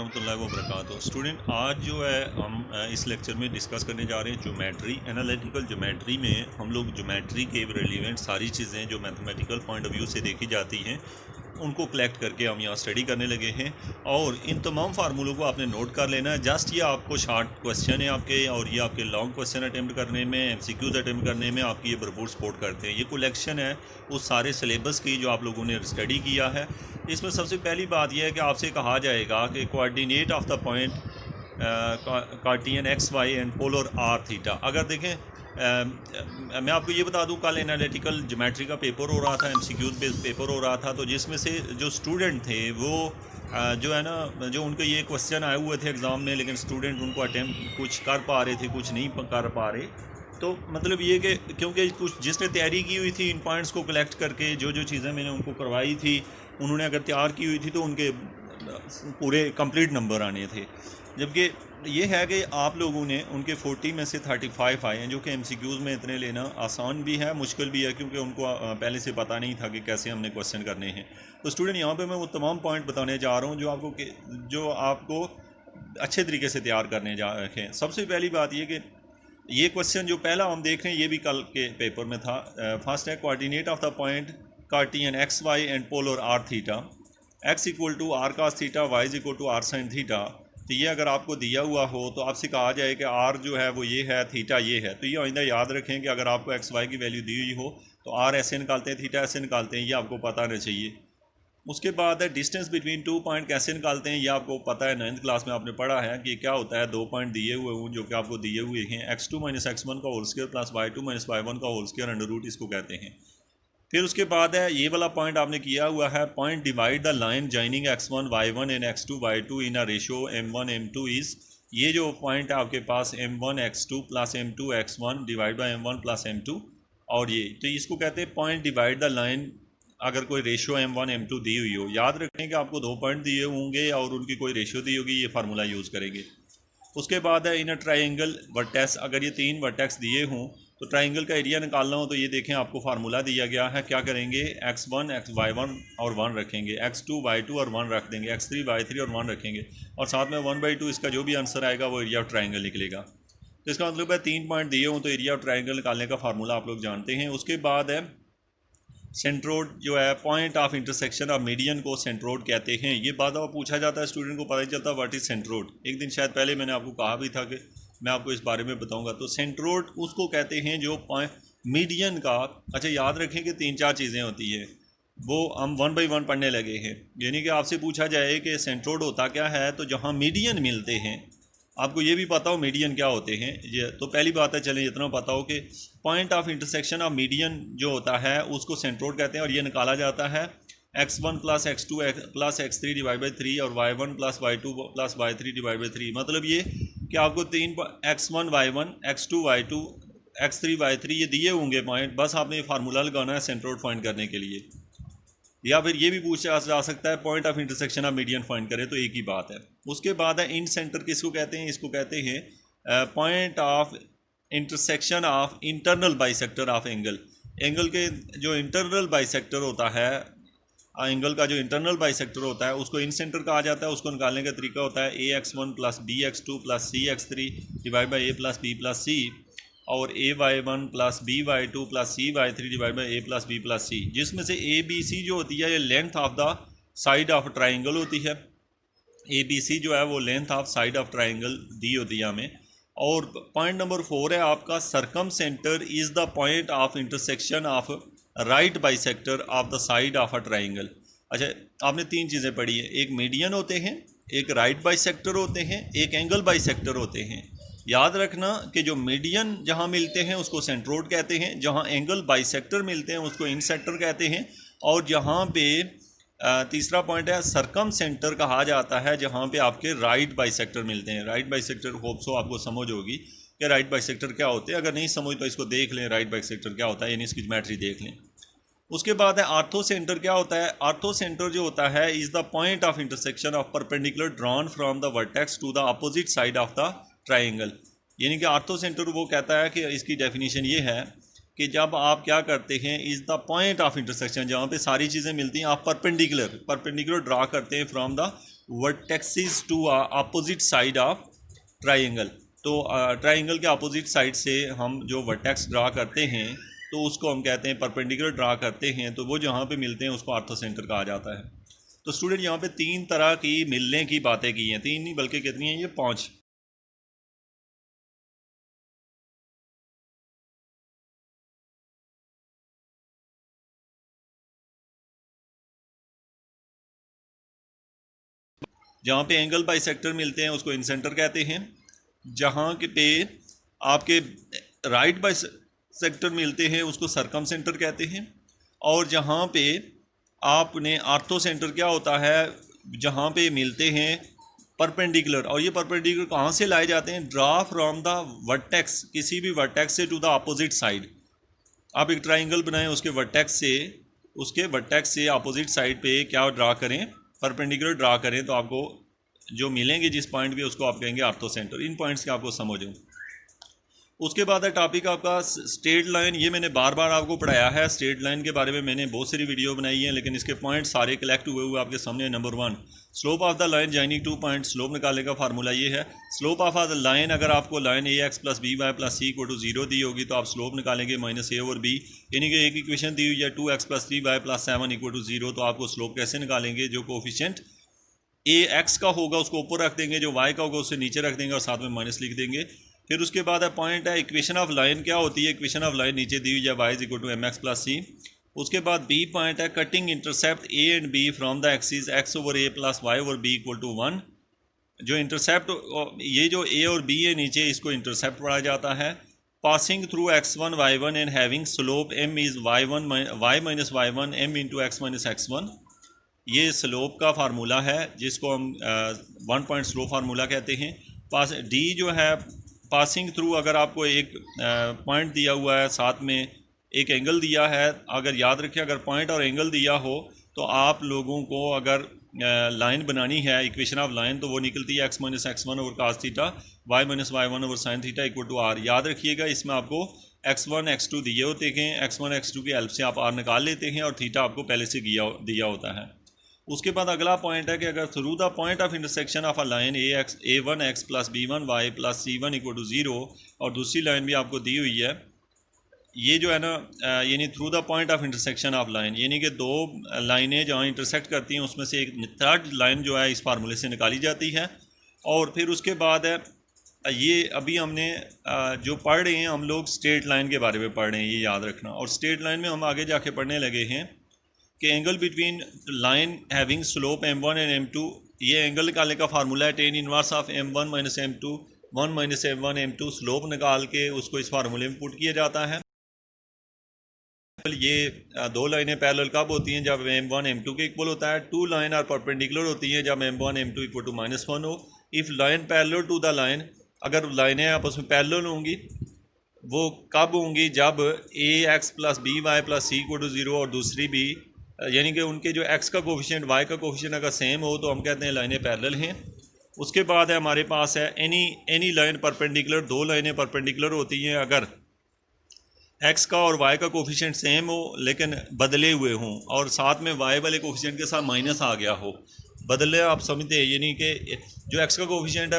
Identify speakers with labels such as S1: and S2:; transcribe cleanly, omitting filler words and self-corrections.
S1: वरहमतुल्लाहि वबरकातुहू। स्टूडेंट, आज जो है हम इस लेक्चर में डिस्कस करने जा रहे हैं ज्योमेट्री। एनालिटिकल ज्योमेट्री में हम लोग ज्योमेट्री के रिलेवेंट सारी चीज़ें जो मैथमेटिकल पॉइंट ऑफ व्यू से देखी जाती हैं उनको कलेक्ट करके हम यहाँ स्टडी करने लगे हैं। और इन तमाम फार्मूलों को आपने नोट कर लेना है। जस्ट ये आपको शॉर्ट क्वेश्चन है आपके, और ये आपके लॉन्ग क्वेश्चन अटैम्प्ट करने में, एमसीक्यूज अटैम्प्ट करने में आपकी ये भरपूर सपोर्ट करते हैं। ये कलेक्शन है उस सारे सिलेबस की जो आप लोगों ने स्टडी किया है। इसमें सबसे पहली बात यह है कि आपसे कहा जाएगा कि coordinate of the point Cartesian x y and polar r theta. अगर देखें मैं आपको ये बता दूं, कल एनालिटिकल ज्योमेट्री का पेपर हो रहा था, एमसीक्यूज बेस्ड पेपर हो रहा था, तो जिसमें से जो स्टूडेंट थे वो जो है ना, जो उनके ये क्वेश्चन आए हुए थे एग्ज़ाम में, लेकिन स्टूडेंट उनको अटैम्प्ट कुछ कर पा रहे थे, कुछ नहीं कर पा रहे। तो मतलब ये कि क्योंकि कुछ जिसने तैयारी की हुई थी इन पॉइंट्स को कलेक्ट करके, जो जो चीज़ें मैंने उनको करवाई थी, उन्होंने अगर तैयार की हुई थी तो उनके पूरे कंप्लीट नंबर आने थे। जबकि ये है कि आप लोगों ने उनके 40 में से 35 आए हैं, जो कि एमसीक्यूज़ में इतने लेना आसान भी है, मुश्किल भी है, क्योंकि उनको पहले से पता नहीं था कि कैसे हमने क्वेश्चन करने हैं। तो स्टूडेंट, यहाँ पे मैं वो तमाम पॉइंट बताने जा रहा हूँ जो आपको अच्छे तरीके से तैयार करने जा रखे हैं। सबसे पहली बात ये कि ये क्वेश्चन जो पहला हम देख रहे हैं ये भी कल के पेपर में था। फर्स्ट है coordinate of the point Cartesian x y and polar r theta, x equal to r cos theta, y is equal to r sine theta. तो ये अगर आपको दिया हुआ हो तो आपसे कहा जाए कि आर जो है वो ये है, थीटा ये है, तो ये आइंदा याद रखें कि अगर आपको एक्स वाई की वैल्यू दी हुई हो तो आर ऐसे निकालते हैं, थीटा ऐसे निकालते हैं, ये आपको पता होना चाहिए। उसके बाद है डिस्टेंस बिटवीन टू पॉइंट कैसे निकालते हैं, ये आपको पता है, 9th क्लास में आपने पढ़ा है कि क्या होता है। दो पॉइंट दिए हुए हों जो कि आपको दिए हुए हैं, x2 माइनस x1 का whole square plus y2 minus y1 का होल स्क्वायर अंडर रूट, इसको कहते हैं। फिर उसके बाद है ये वाला पॉइंट आपने किया हुआ है, point divide the line joining x1 y1 and x2 y2 in a ratio m1 m2 is, ये जो पॉइंट है आपके पास m1 x2 plus m2 x1 divide by m1 plus m2, और ये तो इसको कहते हैं पॉइंट डिवाइड द लाइन अगर कोई रेशियो m1 m2 दी हुई हो। याद रखें कि आपको दो पॉइंट दिए होंगे और उनकी कोई रेशियो दी होगी, ये फार्मूला यूज़ करेंगे। उसके बाद है इन अ ट्राइंगल वर्टेक्स, अगर ये 3 वर्टेक्स दिए हों तो ट्राइंगल का एरिया निकालना हो तो ये देखें आपको फार्मूला दिया गया है। क्या करेंगे, x1 y1 और 1 रखेंगे, x2 y2 और 1 रख देंगे, x3 y3 और 1 रखेंगे, और साथ में 1/2 इसका जो भी आंसर आएगा वो एरिया ऑफ ट्राइंगल निकलेगा। तो इसका मतलब है 3 पॉइंट दिए हों तो एरिया ऑफ ट्राइंगल निकालने का फार्मूला आप लोग जानते हैं। उसके बाद है सेंट्रोड जो है, point of intersection of median को सेंट्रोड कहते हैं। ये बात अब पूछा जाता है, स्टूडेंट को पता ही चलता व्हाट इज सेंट्रोड। एक दिन शायद पहले मैंने आपको कहा भी था कि मैं आपको इस बारे में बताऊंगा। तो सेंट्रोड उसको कहते हैं जो मीडियन का, अच्छा याद रखें कि 3-4 चीज़ें होती है, वो हम 1 बाई 1 पढ़ने लगे हैं। यानी कि आपसे पूछा जाए कि सेंट्रोड होता क्या है, तो जहाँ मीडियन मिलते हैं, आपको ये भी पता हो मीडियन क्या होते हैं, ये तो पहली बात है, चलें इतना पता हो कि point of intersection of median जो होता है उसको सेंट्रोड कहते हैं, और ये निकाला जाता है x1 plus x2 plus x3 divide by 3 और y1 plus y2 plus y3 divide by 3। मतलब ये कि आपको 3 x1 y1 x2 y2 x3 y3 ये दिए होंगे पॉइंट, बस आपने ये फार्मूला लगाना है सेंट्रोड फाइंड करने के लिए। या फिर ये भी पूछा जा सकता है point of intersection of median find करें, तो एक ही बात है। उसके बाद है इन सेंटर, किसको कहते हैं, इसको कहते हैं point of intersection of internal bisector of angle. Angle के जो इंटरनल बाइसेक्टर होता है, एंगल का जो इंटरनल बाइसेक्टर होता है उसको इन सेंटर कहा जाता है। उसको निकालने का तरीका होता है ax1 plus bx2 plus cx3 divide by a plus b plus c, और ay1 plus by2 plus cy3 divide by a plus b plus c, जिसमें से abc जो होती है ये length of the side of triangle होती है। abc जो है वो length of side of triangle दी होती है हमें। और पॉइंट नंबर 4 है आपका circumcentre is the point of intersection of right bisector of the side of a triangle. अच्छा, आपने 3 चीज़ें पढ़ी है, एक मीडियन होते हैं, एक राइट बाइसेक्टर होते हैं, एक एंगल बाइसेक्टर होते हैं। याद रखना कि जो मीडियन जहाँ मिलते हैं उसको सेंट्रोड कहते हैं, जहाँ एंगल बाइसेक्टर मिलते हैं उसको इन सेक्टर कहते हैं, और जहाँ पे तीसरा पॉइंट है सरकम सेंटर कहा जाता है जहाँ पे आपके राइट बाइसेक्टर मिलते हैं। राइट बाइसेक्टर होप सो आपको समझ होगी कि राइट बाइसेक्टर क्या होते हैं। अगर नहीं समझ तो इसको देख लें, राइट बाइसेक्टर क्या होता है, यानी इसकी ज्योमेट्री देख लें। उसके बाद है आर्थो सेंटर। क्या होता है, आर्थो सेंटर जो होता है is the point of intersection of perpendicular drawn from the vertex to the opposite side of the triangle. यानी कि आर्थो सेंटर वो कहता है कि इसकी डेफिनेशन ये है कि जब आप क्या करते हैं, is the point of intersection, जहाँ पे सारी चीज़ें मिलती हैं, आप परपेंडिकुलर ड्रा करते हैं from the vertexes to opposite side of triangle. तो ट्राइंगल के अपोजिट साइड से हम जो वर्टेक्स ड्रा करते हैं तो उसको हम कहते हैं परपेंडिकुलर ड्रा करते हैं, तो वो जहाँ पे मिलते हैं उसको ऑर्थोसेंटर कहा जाता है। तो स्टूडेंट यहाँ पे 3 तरह की मिलने की बातें की हैं, 3 नहीं बल्कि कितनी हैं, ये 5। जहाँ पे एंगल बाइसेक्टर मिलते हैं उसको इंसेंटर कहते हैं। जहाँ के पे आपके राइट बाइसेक्टर मिलते हैं उसको सरकम सेंटर कहते हैं। और जहाँ पे आपने आर्थो सेंटर क्या होता है, जहाँ पे मिलते हैं परपेंडिकुलर। और ये परपेंडिकुलर कहाँ से लाए जाते हैं, ड्रा फ्रॉम द वर्टेक्स, किसी भी वर्टेक्स से टू द अपोजिट साइड। आप एक ट्राइंगल बनाएं, उसके वर्टेक्स से अपोजिट साइड पे क्या ड्रा करें, परपेंडिकुलर ड्रा करें, तो आपको जो मिलेंगे जिस पॉइंट पे उसको आप कहेंगे आर्थो सेंटर। इन पॉइंट्स के आपको समझो। उसके बाद है टॉपिक आपका स्ट्रेट लाइन। ये मैंने बार बार आपको पढ़ाया है, स्ट्रेट लाइन के बारे में मैंने बहुत सारी वीडियो बनाई है, लेकिन इसके पॉइंट सारे कलेक्ट हुए आपके सामने। Number 1, slope of the line joining 2 point. Slope निकालने का फार्मूला ये है, स्लोप ऑफ द लाइन, अगर आपको लाइन ax + by + c = 0 दी होगी तो आप स्लोप निकालेंगे -a/b, यानी कि एक इक्वेशन दी हुई है 2x + 3y + 7 = 0, तो आपको स्लोप कैसे निकालेंगे, जो कोफिशिएंट ax का होगा उसको ऊपर रख देंगे, जो y का होगा उससे नीचे रख देंगे और साथ में माइनस लिख देंगे। फिर उसके बाद है पॉइंट है इक्वेशन ऑफ लाइन क्या होती है, इक्वेशन ऑफ लाइन नीचे दी हुई है y = mx + c। उसके बाद बी पॉइंट है cutting intercept a and b from the axis x/a + y/b = 1। जो इंटरसेप्ट, ये जो a और b है नीचे, इसको इंटरसेप्ट पढ़ा जाता है। Passing through x1 y1 and having slope m is y - y1 m × x - x1। ये स्लोप का फार्मूला है जिसको हम 1 पॉइंट स्लोप फार्मूला कहते हैं। डी जो है पासिंग थ्रू, अगर आपको एक पॉइंट दिया हुआ है, साथ में एक एंगल दिया है, अगर याद रखें अगर पॉइंट और एंगल दिया हो तो आप लोगों को अगर लाइन बनानी है, इक्वेशन ऑफ लाइन, तो वो निकलती है x - x1 / cos theta, y - y1 / sin theta = r। याद रखिएगा इसमें आपको x1 x2 दिए होते हैं, x1 x2 की हेल्प से आप r निकाल लेते हैं और थीटा आपको पहले से दिया होता है। उसके बाद अगला पॉइंट है कि अगर through the point of intersection of a line a1x + b1y + c1 = 0, और दूसरी लाइन भी आपको दी हुई है, ये जो है ना, यानी through the point of intersection of line, यानी कि 2 लाइनें जहाँ इंटरसेक्ट करती हैं उसमें से एक थर्ड लाइन जो है इस फार्मूले से निकाली जाती है। और फिर उसके बाद है, ये अभी हमने जो पढ़ रहे हैं हम लोग स्ट्रेट लाइन के बारे में पढ़ रहे हैं, ये याद रखना। और स्ट्रेट लाइन में हम आगे जाके पढ़ने लगे हैं कि angle between line having slope m1 and m2, ये एंगल निकालने का फार्मूला है tan inverse of m1 - m2 1 - m1 m2। Slope निकाल के उसको इस फार्मूले में पुट किया जाता है। ये 2 लाइनें पैरेलल कब होती हैं, जब m1 m2 के इक्वल होता है। 2 लाइन और परपेंडिकुलर होती हैं जब m1 m2 = -1 हो। If line parallel to the line, अगर लाइनें आपस में पैरेलल होंगी वो कब होंगी, जब ax + by + c = 0 और दूसरी भी, यानी कि उनके जो x का कोफिशिएंट y का कोफिशिएंट अगर सेम हो तो हम कहते हैं लाइनें पैरेलल हैं। उसके बाद है हमारे पास है एनी लाइन परपेंडिकुलर। 2 लाइनें परपेंडिकुलर होती हैं अगर x का और y का कोफिशिएंट सेम हो लेकिन बदले हुए हों, और साथ में y वाले कोफिशिएंट के साथ माइनस आ गया हो, बदले, आप समझते हैं, यानी कि जो x का कोफिशिएंट है